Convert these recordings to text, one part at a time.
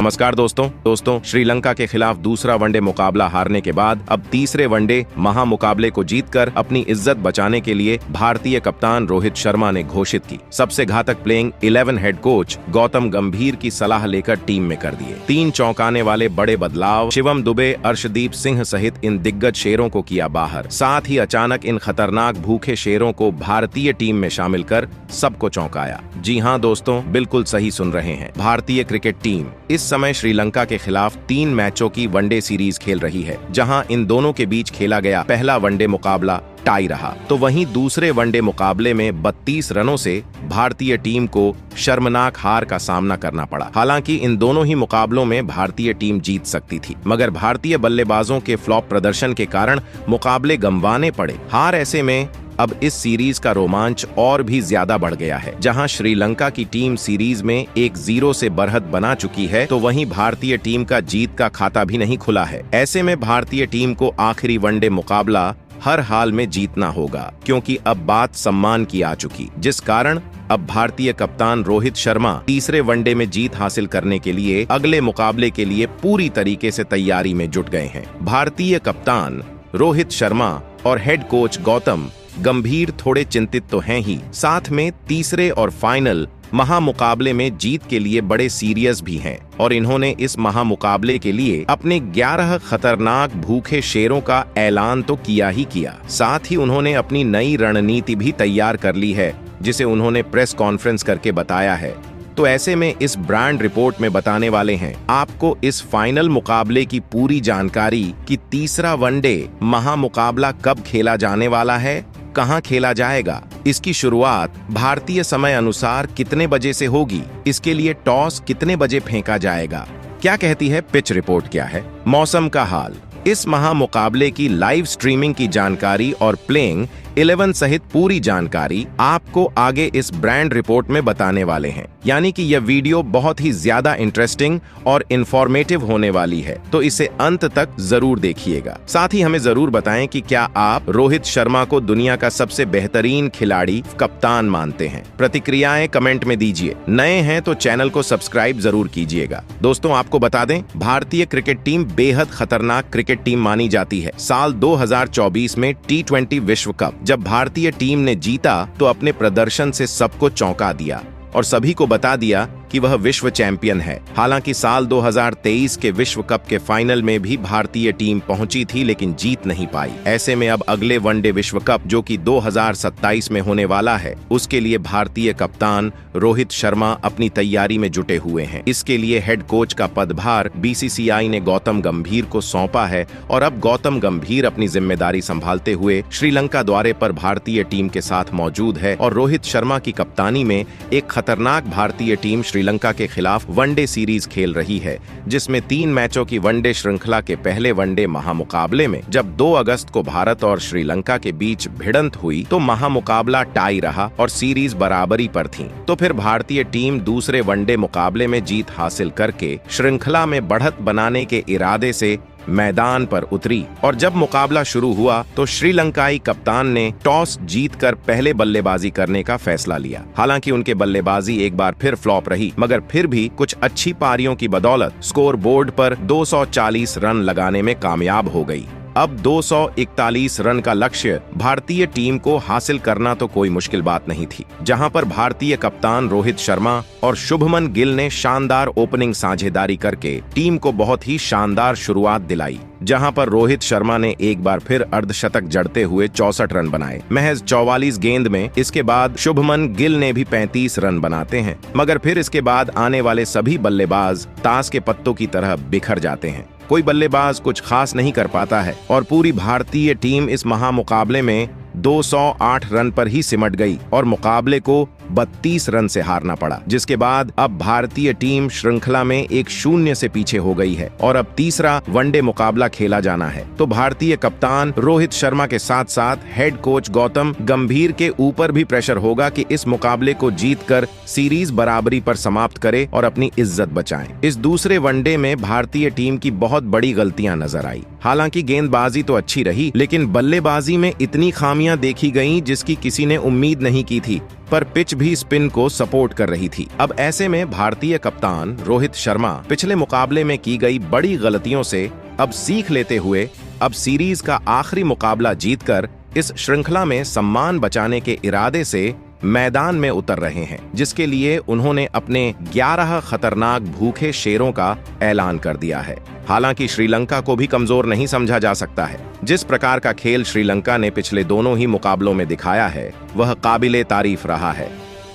नमस्कार दोस्तों श्रीलंका के खिलाफ दूसरा वनडे मुकाबला हारने के बाद अब तीसरे वनडे महामुकाबले को जीतकर अपनी इज्जत बचाने के लिए भारतीय कप्तान रोहित शर्मा ने घोषित की सबसे घातक प्लेइंग 11 हेड कोच गौतम गंभीर की सलाह लेकर टीम में कर दिए 3 चौंकाने वाले बड़े बदलाव। शिवम दुबे, अर्शदीप सिंह सहित इन दिग्गज शेरों को किया बाहर। साथ ही अचानक इन खतरनाक भूखे शेरों को भारतीय टीम में शामिल कर सबको चौंकाया। जी हाँ दोस्तों, बिल्कुल सही सुन रहे हैं। भारतीय क्रिकेट टीम इस समय श्रीलंका के खिलाफ 3 मैचों की वनडे सीरीज खेल रही है, जहां इन दोनों के बीच खेला गया पहला वनडे मुकाबला टाई रहा, तो वहीं दूसरे वनडे मुकाबले में 32 रनों से भारतीय टीम को शर्मनाक हार का सामना करना पड़ा। हालांकि इन दोनों ही मुकाबलों में भारतीय टीम जीत सकती थी, मगर भारतीय बल्लेबाजों के फ्लॉप प्रदर्शन के कारण मुकाबले गंवाने पड़े। हार ऐसे में अब इस सीरीज का रोमांच और भी ज्यादा बढ़ गया है। जहां श्रीलंका की टीम सीरीज में 1-0 से बढ़त बना चुकी है, तो वहीं भारतीय टीम का जीत का खाता भी नहीं खुला है। ऐसे में भारतीय टीम को आखिरी वनडे मुकाबला हर हाल में जीतना होगा, क्योंकि अब बात सम्मान की आ चुकी, जिस कारण अब भारतीय कप्तान रोहित शर्मा तीसरे वनडे में जीत हासिल करने के लिए अगले मुकाबले के लिए पूरी तरीके से तैयारी में जुट गए हैं। भारतीय कप्तान रोहित शर्मा और हेड कोच गौतम गंभीर थोड़े चिंतित तो हैं ही, साथ में तीसरे और फाइनल महामुकाबले में जीत के लिए बड़े सीरियस भी हैं, और इन्होंने इस महामुकाबले के लिए अपने 11 खतरनाक भूखे शेरों का ऐलान तो किया ही किया। साथ ही उन्होंने अपनी नई रणनीति भी तैयार कर ली है, जिसे उन्होंने प्रेस कॉन्फ्रेंस करके बताया है। तो ऐसे में इस ब्रांड रिपोर्ट में बताने वाले हैं आपको इस फाइनल मुकाबले की पूरी जानकारी कि तीसरा वनडे महामुकाबला कब खेला जाने वाला है, कहां खेला जाएगा, इसकी शुरुआत भारतीय समय अनुसार कितने बजे से होगी, इसके लिए टॉस कितने बजे फेंका जाएगा, क्या कहती है पिच रिपोर्ट, क्या है मौसम का हाल, इस महामुकाबले की लाइव स्ट्रीमिंग की जानकारी और प्लेइंग 11 सहित पूरी जानकारी आपको आगे इस ब्रांड रिपोर्ट में बताने वाले हैं। यानी कि यह वीडियो बहुत ही ज्यादा इंटरेस्टिंग और इंफॉर्मेटिव होने वाली है, तो इसे अंत तक जरूर देखिएगा। साथ ही हमें जरूर बताएं कि क्या आप रोहित शर्मा को दुनिया का सबसे बेहतरीन खिलाड़ी कप्तान मानते हैं। प्रतिक्रियाएं कमेंट में दीजिए। नए हैं तो चैनल को सब्सक्राइब जरूर कीजिएगा। दोस्तों आपको बता दें, भारतीय क्रिकेट टीम बेहद खतरनाक क्रिकेट टीम मानी जाती है। साल 2024 में T20 विश्व कप जब भारतीय टीम ने जीता, तो अपने प्रदर्शन से सबको चौंका दिया और सभी को बता दिया कि वह विश्व चैंपियन है। हालांकि साल 2023 के विश्व कप के फाइनल में भी भारतीय टीम पहुंची थी, लेकिन जीत नहीं पाई। ऐसे में अब अगले वनडे विश्व कप जो कि 2027 में होने वाला है, उसके लिए भारतीय कप्तान रोहित शर्मा अपनी तैयारी में जुटे हुए हैं। इसके लिए हेड कोच का पदभार BCCI ने गौतम गंभीर को सौंपा है, और अब गौतम गंभीर अपनी जिम्मेदारी संभालते हुए श्रीलंका दौरे पर भारतीय टीम के साथ मौजूद है, और रोहित शर्मा की कप्तानी में एक खतरनाक भारतीय टीम श्रीलंका के खिलाफ वनडे सीरीज खेल रही है, जिसमें 3 मैचों की वनडे श्रृंखला के पहले वनडे महामुकाबले में जब 2 अगस्त को भारत और श्रीलंका के बीच भिड़ंत हुई, तो महामुकाबला टाई रहा और सीरीज बराबरी पर थी। तो फिर भारतीय टीम दूसरे वनडे मुकाबले में जीत हासिल करके श्रृंखला में बढ़त बनाने के इरादे से मैदान पर उतरी, और जब मुकाबला शुरू हुआ तो श्रीलंकाई कप्तान ने टॉस जीतकर पहले बल्लेबाजी करने का फैसला लिया। हालांकि उनके बल्लेबाजी एक बार फिर फ्लॉप रही, मगर फिर भी कुछ अच्छी पारियों की बदौलत स्कोर बोर्ड पर 240 रन लगाने में कामयाब हो गई। अब 241 रन का लक्ष्य भारतीय टीम को हासिल करना तो कोई मुश्किल बात नहीं थी, जहां पर भारतीय कप्तान रोहित शर्मा और शुभमन गिल ने शानदार ओपनिंग साझेदारी करके टीम को बहुत ही शानदार शुरुआत दिलाई। जहां पर रोहित शर्मा ने एक बार फिर अर्धशतक जड़ते हुए 64 रन बनाए महज 44 गेंद में। इसके बाद शुभमन गिल ने भी 35 रन बनाते हैं, मगर फिर इसके बाद आने वाले सभी बल्लेबाज ताश के पत्तों की तरह बिखर जाते हैं। कोई बल्लेबाज कुछ खास नहीं कर पाता है, और पूरी भारतीय टीम इस महामुकाबले में 208 रन पर ही सिमट गई और मुकाबले को 32 रन से हारना पड़ा, जिसके बाद अब भारतीय टीम श्रृंखला में 1-0 से पीछे हो गई है, और अब तीसरा वनडे मुकाबला खेला जाना है। तो भारतीय कप्तान रोहित शर्मा के साथ साथ हेड कोच गौतम गंभीर के ऊपर भी प्रेशर होगा कि इस मुकाबले को जीतकर सीरीज बराबरी पर समाप्त करे और अपनी इज्जत बचाएं। इस दूसरे वनडे में भारतीय टीम की बहुत बड़ी गलतियां नजर आई। हालांकि गेंदबाजी तो अच्छी रही, लेकिन बल्लेबाजी में इतनी खामियां देखी गईं जिसकी किसी ने उम्मीद नहीं की थी। पर पिच भी स्पिन को सपोर्ट कर रही थी। अब ऐसे में भारतीय कप्तान रोहित शर्मा पिछले मुकाबले में की गई बड़ी गलतियों से अब सीख लेते हुए अब सीरीज का आखिरी मुकाबला जीतकर इस श्रृंखला में सम्मान बचाने के इरादे से मैदान में उतर रहे हैं, जिसके लिए उन्होंने अपने 11 खतरनाक भूखे शेरों का ऐलान कर दिया है। हालांकि श्रीलंका को भी कमजोर नहीं समझा जा सकता है। जिस प्रकार का खेल श्रीलंका ने पिछले दोनों ही मुकाबलों में दिखाया है वह काबिले तारीफ रहा है।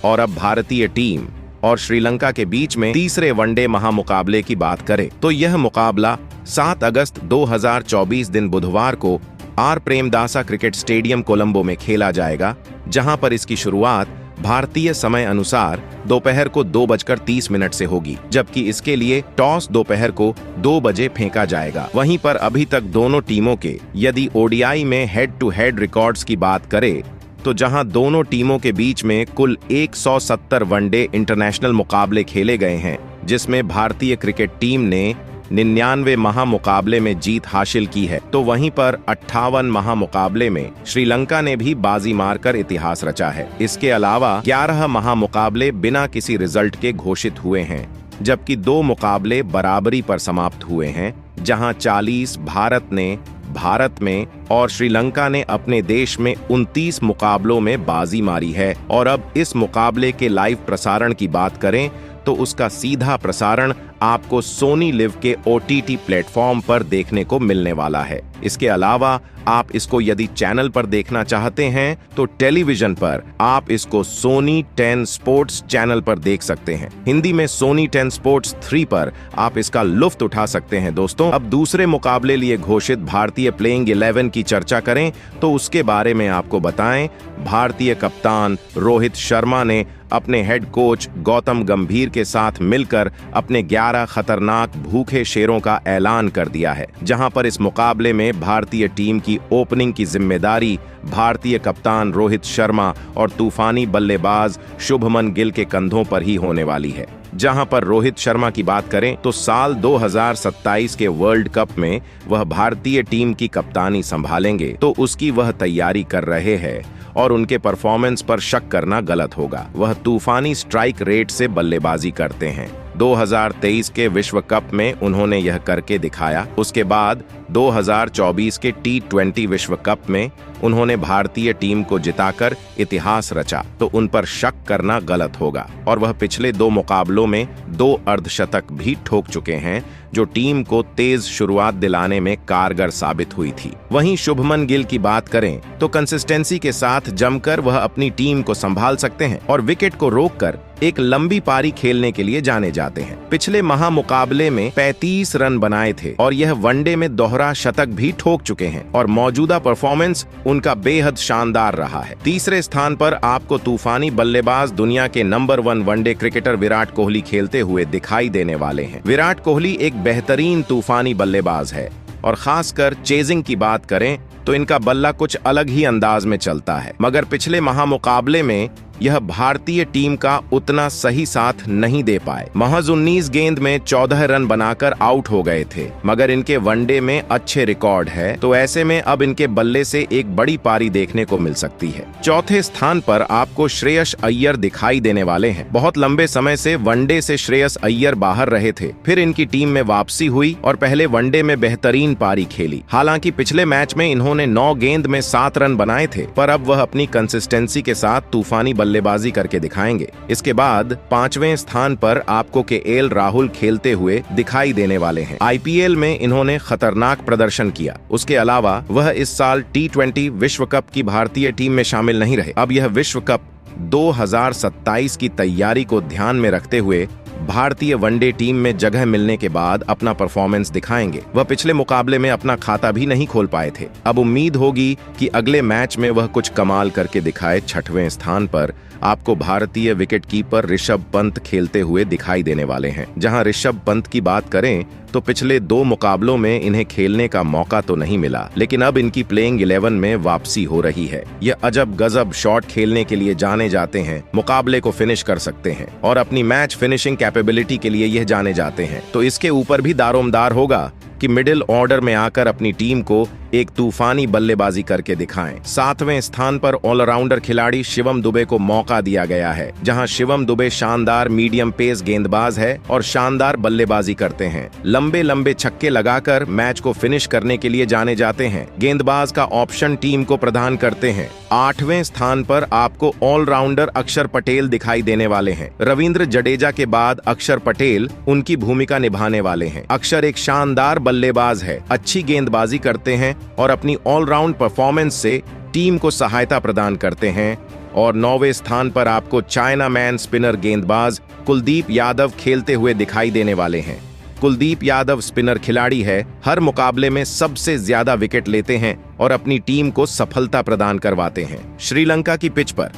और अब भारतीय टीम और श्रीलंका के बीच में तीसरे वनडे महामुकाबले की बात करें तो यह मुकाबला 7 अगस्त 2024 दिन बुधवार को R Premadasa cricket stadium Colombo में खेला जाएगा, जहां पर इसकी शुरुआत भारतीय समय अनुसार दोपहर को 2:30 से होगी, जबकि इसके लिए टॉस दोपहर को 2 बजे फेंका जाएगा। वहीं पर अभी तक दोनों टीमों के यदि ओडीआई में हेड टू हेड रिकॉर्ड्स की बात करें तो जहां दोनों टीमों के बीच में कुल 170 वनडे इंटरनेशनल मुकाबले खेले गए हैं, जिसमें भारतीय क्रिकेट टीम ने 99 महामुकाबले में जीत हासिल की है, तो वहीं पर 58 महामुकाबले में श्रीलंका ने भी बाजी मारकर इतिहास रचा है। इसके अलावा 11 महामुकाबले बिना किसी रिजल्ट के घोषित हुए हैं, जबकि 2 मुकाबले बराबरी पर समाप्त हुए हैं, जहां 40 भारत में और श्रीलंका ने अपने देश में 29 मुकाबलों में बाजी मारी है। और अब इस मुकाबले के लाइव प्रसारण की बात करें तो उसका सीधा प्रसारण आपको सोनी लिव के OTT प्लेटफॉर्म पर देखने को मिलने वाला है। इसके अलावा आप इसको यदि चैनल पर देखना चाहते हैं तो टेलीविजन पर आप इसको सोनी 10 स्पोर्ट्स चैनल पर देख सकते हैं। हिंदी में सोनी 10 स्पोर्ट्स 3 पर आप इसका लुत्फ उठा सकते हैं। दोस्तों, अब दूसरे मुकाबले लिए घोषित भारतीय प्लेइंग 11 की चर्चा करें तो उसके बारे में आपको बताएं। भारतीय कप्तान रोहित शर्मा ने अपने हेड कोच गौतम गंभीर के साथ मिलकर अपने 11 खतरनाक भूखे शेरों का ऐलान कर दिया है, जहां पर इस मुकाबले में भारतीय टीम की ओपनिंग की जिम्मेदारी भारतीय कप्तान रोहित शर्मा और तूफानी बल्लेबाज शुभमन गिल के कंधों पर ही होने वाली है। जहां पर रोहित शर्मा की बात करें तो साल 2027 के वर्ल्ड कप में वह भारतीय टीम की कप्तानी संभालेंगे, तो उसकी वह तैयारी कर रहे हैं और उनके परफॉर्मेंस पर शक करना गलत होगा। वह तूफानी स्ट्राइक रेट से बल्लेबाजी करते हैं। 2023 के विश्व कप में उन्होंने यह करके दिखाया। उसके बाद 2024 के T20 विश्व कप में उन्होंने भारतीय टीम को जिताकर इतिहास रचा, तो उन पर शक करना गलत होगा। और वह पिछले 2 मुकाबलों में 2 अर्धशतक भी ठोक चुके हैं, जो टीम को तेज शुरुआत दिलाने में कारगर साबित हुई थी। वहीं शुभमन गिल की बात करें तो कंसिस्टेंसी के साथ जमकर वह अपनी टीम को संभाल सकते हैं और विकेट को रोककर एक लंबी पारी खेलने के लिए जाने जाते हैं। पिछले महामुकाबले में 35 रन बनाए थे और यह वनडे में दोहरा शतक भी ठोक चुके हैं और मौजूदा परफॉर्मेंस उनका बेहद शानदार रहा है। तीसरे स्थान पर आपको तूफानी बल्लेबाज दुनिया के number 1 one day cricketer Virat Kohli खेलते हुए दिखाई देने वाले हैं। विराट कोहली एक बेहतरीन तूफानी बल्लेबाज है और खासकर चेजिंग की बात करें तो इनका बल्ला कुछ अलग ही अंदाज में चलता है, मगर पिछले महामुकाबले में यह भारतीय टीम का उतना सही साथ नहीं दे पाए। महज 19 गेंद में 14 रन बनाकर आउट हो गए थे, मगर इनके वनडे में अच्छे रिकॉर्ड है, तो ऐसे में अब इनके बल्ले से एक बड़ी पारी देखने को मिल सकती है। चौथे स्थान पर आपको श्रेयस अय्यर दिखाई देने वाले हैं। बहुत लंबे समय से वनडे से श्रेयस अय्यर बाहर रहे थे, फिर इनकी टीम में वापसी हुई और पहले वनडे में बेहतरीन पारी खेली। हालांकि पिछले मैच में इन्होंने 9 गेंद में 7 रन बनाए थे, पर अब वह अपनी कंसिस्टेंसी के साथ तूफानी बल्लेबाजी करके दिखाएंगे। इसके बाद 5वें स्थान पर आपको KL राहुल खेलते हुए दिखाई देने वाले हैं। IPL में इन्होंने खतरनाक प्रदर्शन किया। उसके अलावा वह इस साल T20 विश्व कप की भारतीय टीम में शामिल नहीं रहे। अब यह विश्व कप 2027 की तैयारी को ध्यान में रखते हुए भारतीय वनडे टीम में जगह मिलने के बाद अपना परफॉर्मेंस दिखाएंगे। वह पिछले मुकाबले में अपना खाता भी नहीं खोल पाए थे। अब उम्मीद होगी कि अगले मैच में वह कुछ कमाल करके दिखाए। 6वें स्थान पर आपको भारतीय विकेटकीपर ऋषभ पंत खेलते हुए दिखाई देने वाले हैं। जहां ऋषभ पंत की बात करें तो पिछले 2 मुकाबलों में इन्हें खेलने का मौका तो नहीं मिला, लेकिन अब इनकी प्लेइंग 11 में वापसी हो रही है। यह अजब गजब शॉट खेलने के लिए जाने जाते हैं, मुकाबले को फिनिश कर सकते हैं और अपनी मैच फिनिशिंग कैपेबिलिटी के लिए यह जाने जाते हैं। तो इसके ऊपर भी दारोमदार होगा कि मिडिल ऑर्डर में आकर अपनी टीम को एक तूफानी बल्लेबाजी करके दिखाएं। 7वें स्थान पर ऑलराउंडर खिलाड़ी शिवम दुबे को मौका दिया गया है, जहां शिवम दुबे शानदार मीडियम पेस गेंदबाज है और शानदार बल्लेबाजी करते हैं। लंबे लंबे छक्के लगाकर मैच को फिनिश करने के लिए जाने जाते हैं। गेंदबाज का ऑप्शन टीम को प्रदान करते हैं। 8वें स्थान पर आपको ऑलराउंडर अक्षर पटेल दिखाई देने वाले हैं। रविंद्र जडेजा के बाद अक्षर पटेल उनकी भूमिका निभाने वाले हैं। अक्षर एक शानदार बल्लेबाज है, अच्छी गेंदबाजी करते हैं और अपनी ऑलराउंड परफॉर्मेंस से टीम को सहायता प्रदान करते हैं। और 9वें स्थान पर आपको चाइना मैन स्पिनर गेंदबाज कुलदीप यादव खेलते हुए दिखाई देने वाले हैं। कुलदीप यादव स्पिनर खिलाड़ी है, हर मुकाबले में सबसे ज्यादा विकेट लेते हैं और अपनी टीम को सफलता प्रदान करवाते हैं। श्रीलंका की पिच पर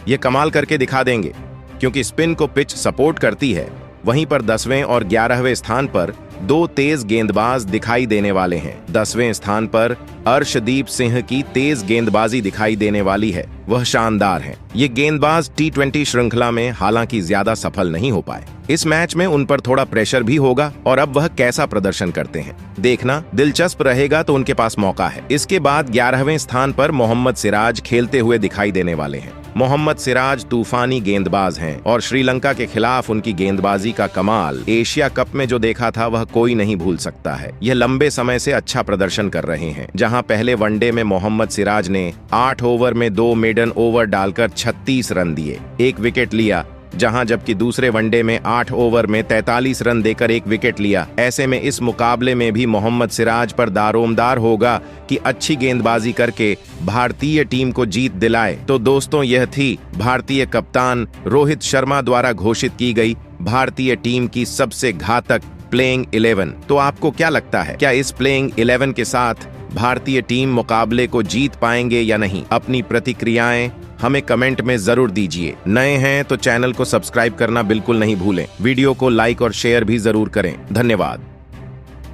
ये कमाल करके दिखा देंगे, क्योंकि स्पिन को पिच सपोर्ट करती है। वहीं पर 10वें और 11वें स्थान पर 2 तेज गेंदबाज दिखाई देने वाले हैं। 10वें स्थान पर अर्शदीप सिंह की तेज गेंदबाजी दिखाई देने वाली है, वह शानदार है। ये गेंदबाज T20 श्रृंखला में हालांकि ज्यादा सफल नहीं हो पाए। इस मैच में उन पर थोड़ा प्रेशर भी होगा और अब वह कैसा प्रदर्शन करते हैं देखना दिलचस्प रहेगा, तो उनके पास मौका है। इसके बाद 11वें स्थान पर मोहम्मद सिराज खेलते हुए दिखाई देने वाले हैं। मोहम्मद सिराज तूफानी गेंदबाज हैं और श्रीलंका के खिलाफ उनकी गेंदबाजी का कमाल एशिया कप में जो देखा था वह कोई नहीं भूल सकता है। यह लंबे समय से अच्छा प्रदर्शन कर रहे हैं, जहां पहले वनडे में मोहम्मद सिराज ने 8 ओवर में 2 मेडन ओवर डालकर 36 रन दिए, 1 विकेट लिया, जहां जबकि दूसरे वनडे में 8 ओवर में 43 रन देकर 1 विकेट लिया। ऐसे में इस मुकाबले में भी मोहम्मद सिराज पर दारोमदार होगा कि अच्छी गेंदबाजी करके भारतीय टीम को जीत दिलाए। तो दोस्तों, यह थी भारतीय कप्तान रोहित शर्मा द्वारा घोषित की गई भारतीय टीम की सबसे घातक प्लेइंग 11। तो आपको क्या लगता है, क्या इस प्लेइंग 11 के साथ भारतीय टीम मुकाबले को जीत पाएंगे या नहीं? अपनी प्रतिक्रियाएं हमें कमेंट में जरूर दीजिए। नए हैं तो चैनल को सब्सक्राइब करना बिल्कुल नहीं भूलें। वीडियो को लाइक और शेयर भी जरूर करें। धन्यवाद।